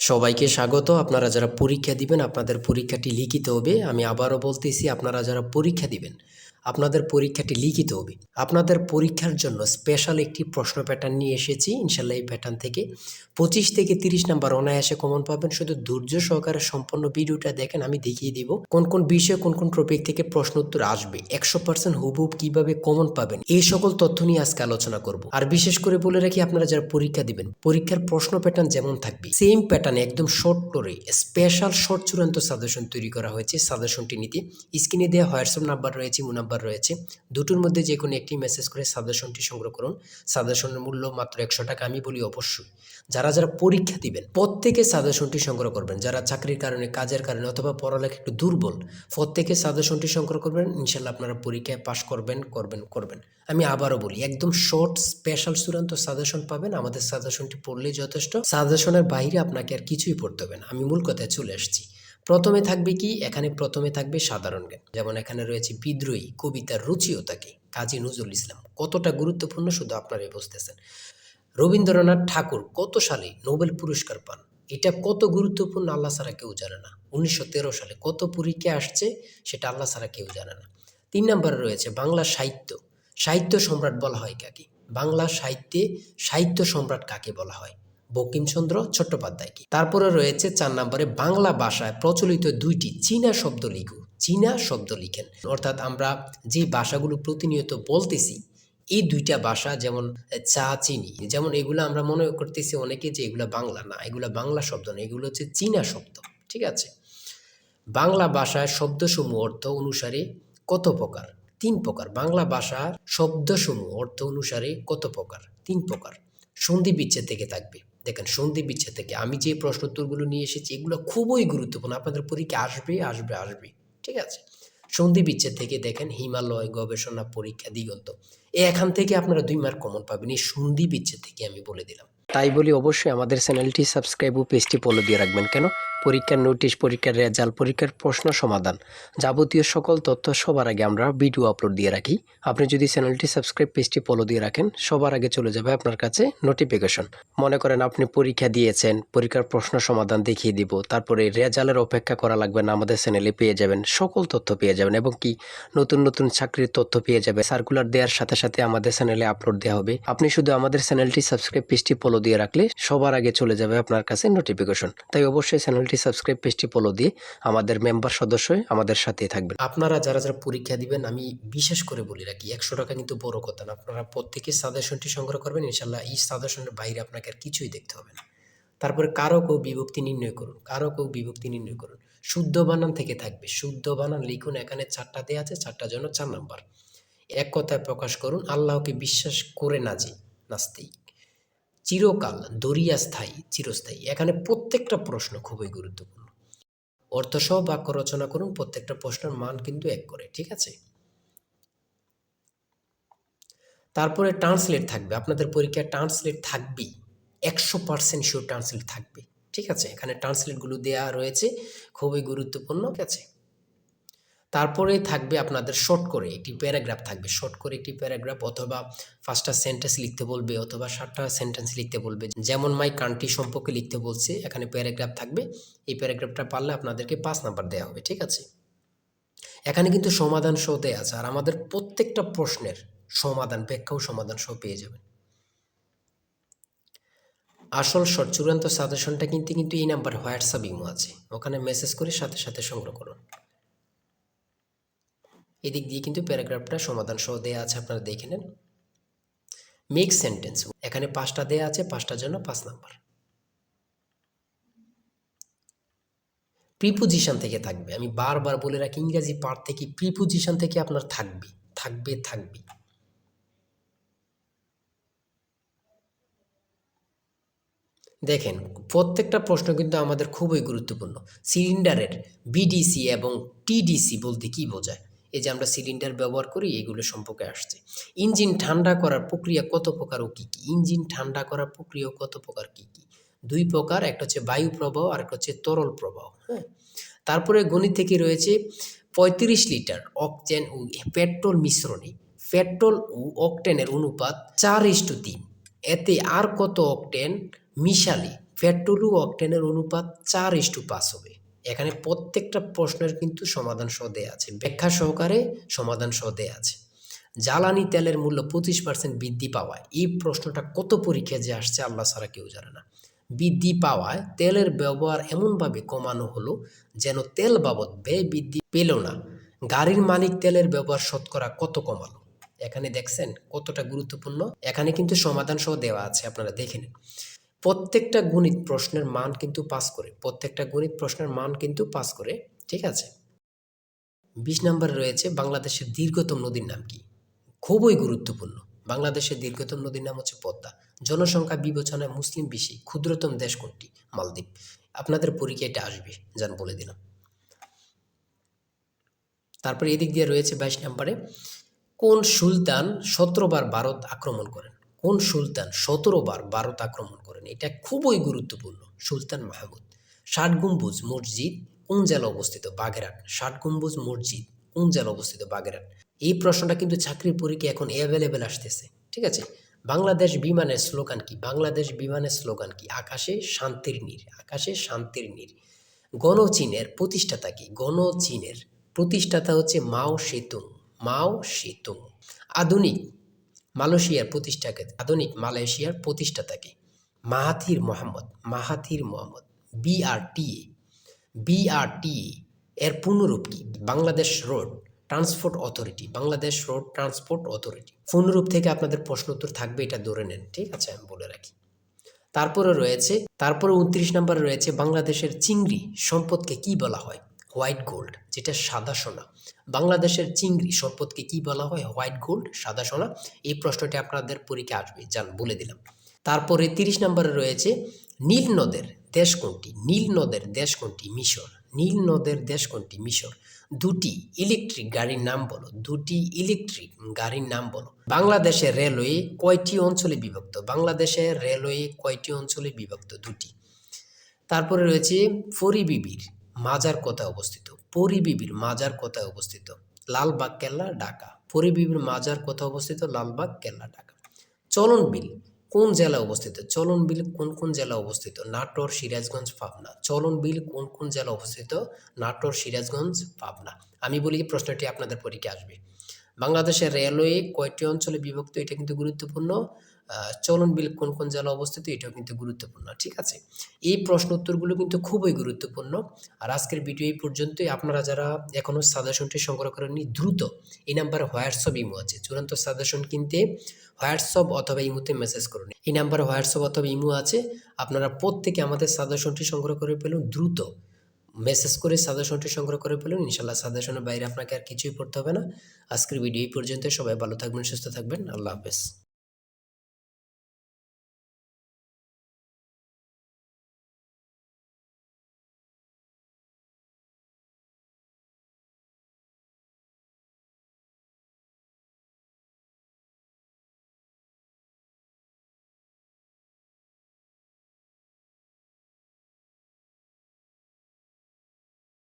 সবাইকে স্বাগত। আপনারা যারা পরীক্ষা দিবেন আপনাদের পরীক্ষাটি লিখিত হবে। আমি আবারও বলতেছি, আপনারা যারা পরীক্ষা দিবেন আপনাদের পরীক্ষাটি লিখিত হবে। আপনাদের পরীক্ষার জন্য স্পেশাল একটি প্রশ্ন প্যাটার্ন নিয়ে এসেছি। ইনশাল্লাহ এই প্যাটার্ন থেকে 25 থেকে 30 নাম্বার অনায়াসে কমন পাবেন। শুধু ধৈর্য সহকারে সম্পূর্ণ ভিডিওটা দেখেন, আমি দেখিয়ে দিব কোন কোন বিষয়ে কোন কোন টপিক থেকে প্রশ্ন উত্তর আসবে, 100% হুবহুব কিভাবে কমন পাবেন, এই সকল তথ্য নিয়ে আজকে আলোচনা করব। আর বিশেষ করে বলে রাখি, আপনারা যারা পরীক্ষা দিবেন পরীক্ষার প্রশ্ন প্যাটার্ন যেমন থাকবে সেম প্যাটার্নে একদম শর্ট করে স্পেশাল শর্ট চূড়ান্ত সাজেশন তৈরি করা হয়েছে। সাজেশনটি নিতে স্ক্রিনে দেওয়া হোয়াটসঅ্যাপ নাম্বার রয়েছে, ইমো নাম্বার রয়েছে, দুটোর মধ্যে যে কোনো একটি মেসেজ করে সাজেশনটি সংগ্রহ করুন। সাজেশনের মূল্য মাত্র 100 টাকা। আমি বলি অবশ্যই যারা যারা পরীক্ষা দিবেন প্রত্যেকে সাজেশনটি সংগ্রহ করবেন। যারা চাকরির কারণে, কাজের কারণে অথবা পড়ালেখা একটু দুর্বল, প্রত্যেকে সাজেশনটি সংগ্রহ করবেন। ইনশাল্লাহ আপনারা পরীক্ষায় পাশ করবেন। আমি আবারও বলি, একদম শর্ট স্পেশাল চূড়ান্ত সাজেশন পাবেন। আমাদের সাজেশনটি পড়লেই যথেষ্ট। সাজেশনের বাইরে আপনাকে আর কিছুই পড়তে হবে না। আমি মূল কথায় চলে আসছি। প্রথমে থাকবে কি, এখানে প্রথমে থাকবে সাধারণ জ্ঞান। যেমন এখানে রয়েছে বিদ্রোহী কবিতার রুচিও থাকে, কাজী নজরুল ইসলাম। কতটা গুরুত্বপূর্ণ শুধু আপনারাই বুঝতেছেন। রবীন্দ্রনাথ ঠাকুর কত সালে নোবেল পুরস্কার পান, এটা কত গুরুত্বপূর্ণ আল্লাহ ছাড়া কেউ জানে না। 1913 সালে কত পরীক্ষা আসছে, সেটা আল্লাহ ছাড়া কেউ জানে না। 3 নম্বরে রয়েছে বাংলা সাহিত্য। সাহিত্য সম্রাট বলা হয় কাকে? বাংলা সাহিত্যে সাহিত্য সম্রাট কাকে বলা হয়? বঙ্কিমচন্দ্র চট্টোপাধ্যায়কে। তারপরে রয়েছে 4 নম্বরে বাংলা ভাষায় প্রচলিত 2টি চীনা শব্দ লিখুন। চীনা শব্দ লিখেন, অর্থাৎ আমরা যে ভাষাগুলো প্রতিনিয়ত বলতেছি এই 2টা ভাষা, যেমন চা, চিনি, যেমন এগুলো আমরা মনে করতেছি অনেকে যে এগুলো বাংলা না, এগুলো বাংলা শব্দ না, এগুলো হচ্ছে চীনা শব্দ। ঠিক আছে। বাংলা ভাষায় শব্দসমূহ অর্থ অনুসারে কত প্রকার? 3 প্রকার। বাংলা ভাষার শব্দসমূহ অর্থ অনুসারে কত প্রকার? 3 প্রকার। সন্ধি বিচ্ছেদ থেকে থাকবে। দেখেন, সন্ধি বিচ্ছেদ থেকে আমি যে প্রশ্ন উত্তরগুলো নিয়ে এসেছি এগুলো খুবই গুরুত্বপূর্ণ, আপনাদের পরীক্ষা আসবে। ঠিক আছে। সন্ধি বিচ্ছেদ থেকে দেখেন হিমালয়, গবেষণা, পরীক্ষা, দিগন্ত, এখান থেকে আপনারা 2 মার্ক কমন পাবেন। এই সন্ধি বিচ্ছেদ থেকে আমি বলে দিলাম। তাই বলি অবশ্যই আমাদের চ্যানেলটি সাবস্ক্রাইব ও পেজটি ফলো দিয়ে রাখবেন। কেন? পরীক্ষার নোটিশ, পরীক্ষার রেজাল্ট, পরীক্ষার প্রশ্ন সমাধান, যাবতীয় সকল তথ্য সবার আগে আমরা ভিডিও আপলোড দিয়ে রাখি। আপনি যদি চ্যানেলটি সাবস্ক্রাইব, পেজটি ফলো দিয়ে রাখেন, সবার আগে চলে যাবে আপনার কাছে নোটিফিকেশন। মনে করেন আপনি পরীক্ষা দিয়েছেন, পরীক্ষার প্রশ্ন সমাধান দেখিয়ে দিব, তারপরে রেজাল্টের অপেক্ষা করা লাগবে না, আমাদের চ্যানেলে পেয়ে যাবেন, সকল তথ্য পেয়ে যাবেন, এবং কি নতুন নতুন চাকরির তথ্য পেয়ে যাবে। সার্কুলার দেওয়ার সাথে সাথে আমাদের চ্যানেলে আপলোড দেওয়া হবে। আপনি শুধু আমাদের চ্যানেলটি সাবস্ক্রাইব, পেজটি ফলো দিয়ে রাখলে সবার আগে চলে যাবে আপনার কাছে নোটিফিকেশন। তাই অবশ্যই চ্যানেলটি সাবস্ক্রাইব, পেজটি ফলো দিয়ে আমাদের মেম্বার সদস্য হয়ে আমাদের সাথেই থাকবেন। আপনারা যারা যারা পরীক্ষা দিবেন, আমি বিশেষ করে বলি রাখি, 100 টাকা কিন্তু বড় কথা না। আপনারা প্রত্যেকে সাজেশনটি সংগ্রহ করবেন। ইনশাল্লাহ এই সাজেশনের বাইরে আপনাকে আর কিছুই দেখতে হবে না। তারপরে কারক ও বিভক্তি নির্ণয় করুন। কারক ও বিভক্তি নির্ণয় করুন। শুদ্ধ বানান থেকে থাকবে। শুদ্ধ বানান লিখুন। এখানে 4টা দেওয়া আছে, 4টার জন্য 4 নাম্বার। এক কথায় প্রকাশ করুন, আল্লাহকে বিশ্বাস করে না যে নাস্তিক। চিরকাল, দরিয়া স্থায়ী, চিরস্থায়ী। এখানে প্রত্যেকটা প্রশ্ন খুবই গুরুত্বপূর্ণ। অর্থসহ বাক্য রচনা করুন। প্রত্যেকটা প্রশ্নের মান কিন্তু 1 করে। ঠিক আছে। তারপরে ট্রান্সলেট থাকবে। আপনাদের পরীক্ষায় ট্রান্সলেট থাকবেই, 100% শিওর ট্রান্সলেট থাকবে। ঠিক আছে। এখানে ট্রান্সলেটগুলো দেওয়া রয়েছে, খুবই গুরুত্বপূর্ণ। ঠিক আছে। তারপরে থাকবে আপনাদের শর্ট করে একটি প্যারাগ্রাফ থাকবে। শর্ট করে একটি প্যারাগ্রাফ, অথবা 5টা সেন্টেন্স লিখতে বলবে, অথবা 7টা সেন্টেন্স লিখতে বলবে। যেমন মাই কান্ট্রি সম্পর্কে লিখতে বলছে, এখানে প্যারাগ্রাফ থাকবে। এই প্যারাগ্রাফটা পারলে আপনাদেরকে 5 নাম্বার দেওয়া হবে। ঠিক আছে। এখানে কিন্তু সমাধান সহ দেওয়া আছে, আর আমাদের প্রত্যেকটা প্রশ্নের সমাধান, ব্যাখ্যা ও সমাধান সহ পেয়ে যাবেন। আসল শর্ট চূড়ান্ত সাজেশনটা কিন্তু এই নাম্বার হোয়াটসঅ্যাপ, ইমো আছে, ওখানে মেসেজ করে সাথে সাথে সংগ্রহ করুন। এদিক দিয়ে কিন্তু প্যারাগ্রাফটা সমাধান সহ দেওয়া আছে, আপনারা দেখে নেন। মেক সেন্টেন্স, এখানে 5টা দেওয়া আছে, 5টার জন্য 5 নাম্বার। প্রিপোজিশন থেকে থাকবে। আমি বারবার বলে রাখি, ইংরেজি পার্ট থেকে প্রিপোজিশন থেকে আপনার থাকবে। দেখেন, প্রত্যেকটা প্রশ্ন কিন্তু আমাদের খুবই গুরুত্বপূর্ণ। সিলিন্ডারের বিডিসি এবং টিডিসি বলতে কি বোঝায়? এই যে আমরা সিলিন্ডার ব্যবহার করি, এগুলো সম্পর্কে আসছে। ইঞ্জিন ঠান্ডা করার প্রক্রিয়া কত প্রকার ও কী কী? ইঞ্জিন ঠান্ডা করার প্রক্রিয়া কত প্রকার, কী কী? 2 প্রকার, একটা হচ্ছে বায়ু প্রবাহ আর একটা হচ্ছে তরল প্রবাহ। হ্যাঁ। তারপরে গণিত থেকে রয়েছে 35 লিটার অকটেন ও পেট্রোল মিশ্রণে পেট্রোল ও অকটেনের অনুপাত 4:3। এতে আর কত অকটেন মিশালে পেট্রোল ও অকটেনের অনুপাত 4:5 হবে। এখানে প্রত্যেকটা প্রশ্নের কিন্তু সমাধান সহ দেয়া আছে, ব্যাখ্যা সহকারে সমাধান সহ দেয়া আছে। জ্বালানি তেলের মূল্য 25% বৃদ্ধি পাওয়ায়, এই প্রশ্নটা কত পরীক্ষায় যে আসছে আল্লাহ ছাড়া কেউ জানে না। বৃদ্ধি পাওয়ায় তেলের ব্যবহার এমনভাবে কমানো হলো যেন তেল বাবদ ব্যয় বৃদ্ধি পেল না। গাড়ির মালিক তেলের ব্যবহার শতকরা কত কমালো? এখানে দেখছেন কতটা গুরুত্বপূর্ণ। এখানে কিন্তু সমাধান সহ দেওয়া আছে, আপনারা দেখে নিন। প্রত্যেকটা গণিত প্রশ্নের মান কিন্তু পাস করে, প্রত্যেকটা গণিত প্রশ্নের মান কিন্তু পাস করে, ঠিক আছে। 20 নম্বরে রয়েছে বাংলাদেশের দীর্ঘতম নদীর নাম কি? খুবই গুরুত্বপূর্ণ। বাংলাদেশের দীর্ঘতম নদীর নাম হচ্ছে পদ্মা। জনসংখ্যা বিবেচনায় মুসলিম বেশি, ক্ষুদ্রতম দেশ কোনটি? মালদ্বীপ। আপনাদের পরীক্ষায় এটা আসবে, যান বলে দিলাম। তারপরে এদিক দিয়ে রয়েছে 22 নম্বরে, কোন সুলতান 17 বার ভারত আক্রমণ করেন? কোন সুলতান 17 বার ভারত আক্রমণ করেন? এটা খুবই গুরুত্বপূর্ণ। সুলতান মাহমুদ। 60 গম্বুজ মসজিদ কোন জেলা অবস্থিত? বাগেরহাট। 60 গম্বুজ মসজিদ কোন জেলা অবস্থিত? বাগেরহাট। এই প্রশ্নটা কিন্তু চাকরির পরীক্ষা এখন অ্যাভেলেবেল আসতেছে, ঠিক আছে। বাংলাদেশ বিমানের স্লোগান কি? বাংলাদেশ বিমানের স্লোগান কি? আকাশে শান্তির নীড়, আকাশে শান্তির নীড়। গণচীনের প্রতিষ্ঠাতা কি? গণচীনের প্রতিষ্ঠাতা হচ্ছে মাও সেতুং, মাও সেতুং। আধুনিক মালয়েশিয়ার প্রতিষ্ঠাকে, আধুনিক মালয়েশিয়ার প্রতিষ্ঠাতাকে? Mahathir Mohamad, Mahathir Mohamad. BRTA, BRTA এর পূর্ণরূপ কি? Bangladesh road transport authority, Bangladesh road transport authority. পূর্ণরূপ থেকে আপনাদের প্রশ্ন উত্তর থাকবে, এটা ধরে নেন, ঠিক আছে, আমি বলে রাখি। তারপরে 29 নম্বরে রয়েছে বাংলাদেশের চিংড়ি সম্পদকে কি বলা হয়? হোয়াইট গোল্ড, যেটা সাদা সোনা। বাংলাদেশের চিংড়ি সম্পদকে কি বলা হয়? হোয়াইট গোল্ড, সাদা সোনা। এই প্রশ্নটি আপনাদের পরীক্ষা আসবে, যান বলে দিলাম। তারপরে 30 নম্বরে রয়েছে নীল নদের দেশ কোনটি? নীল নদের দেশ কোনটি? মিশর। নীল নদের দেশ কোনটি? মিশর। দুটি ইলেকট্রিক গাড়ির নাম বলো, দুটি ইলেকট্রিক গাড়ির নাম বলো। বাংলাদেশের রেলওয়ে কয়টি অঞ্চলে বিভক্ত? বাংলাদেশের রেলওয়ে কয়টি অঞ্চলে বিভক্ত? দুটি। তারপরে রয়েছে পরিবিবির মাজার কোথায় অবস্থিত? পরিবিবির মাজার কোথায় অবস্থিত? লালবাগ কেল্লা, ঢাকা। পরিবিবির মাজার কোথায় অবস্থিত? লালবাগ কেল্লা, ঢাকা। চলন বিল কোন জেলা অবস্থিত? চলন বিল কোন কোন জেলা অবস্থিত? নাটোর, সিরাজগঞ্জ, পাবনা। চলন বিল কোন কোন জেলা অবস্থিত? নাটোর, সিরাজগঞ্জ, পাবনা। আমি বলি প্রশ্নটি আপনাদের পরীক্ষা আসবে। বাংলাদেশের রেলওয়ে কয়টি অঞ্চলে বিভক্ত? এটা কিন্তু গুরুত্বপূর্ণ। চলন বিল কোন কোন জেলা অবস্থিত? এটাও কিন্তু গুরুত্বপূর্ণ, ঠিক আছে। এই প্রশ্ন উত্তরগুলো কিন্তু খুবই গুরুত্বপূর্ণ। আর আজকের ভিডিও এই পর্যন্তই। আপনারা যারা এখনও সাজেশনটি সংগ্রহ করেননি, দ্রুত এই নাম্বারে হোয়াটসঅ্যাপ ইমো আছে, চূড়ান্ত সাজেশন কিনতে হোয়াটসঅ্যাপ অথবা ইমোতে মেসেজ করুন। এই নাম্বারে হোয়াটসঅ্যাপ অথবা ইমো আছে, আপনারা প্রত্যেকে আমাদের সাজেশনটি সংগ্রহ করে ফেলুন। দ্রুত মেসেজ করে সাজেশনটি সংগ্রহ করে ফেলুন। ইনশাল্লাহ সাজেশনের বাইরে আপনাকে আর কিছুই পড়তে হবে না। আজকের ভিডিও এই পর্যন্ত। সবাই ভালো থাকবেন, সুস্থ থাকবেন। আল্লাহ হাফেজ।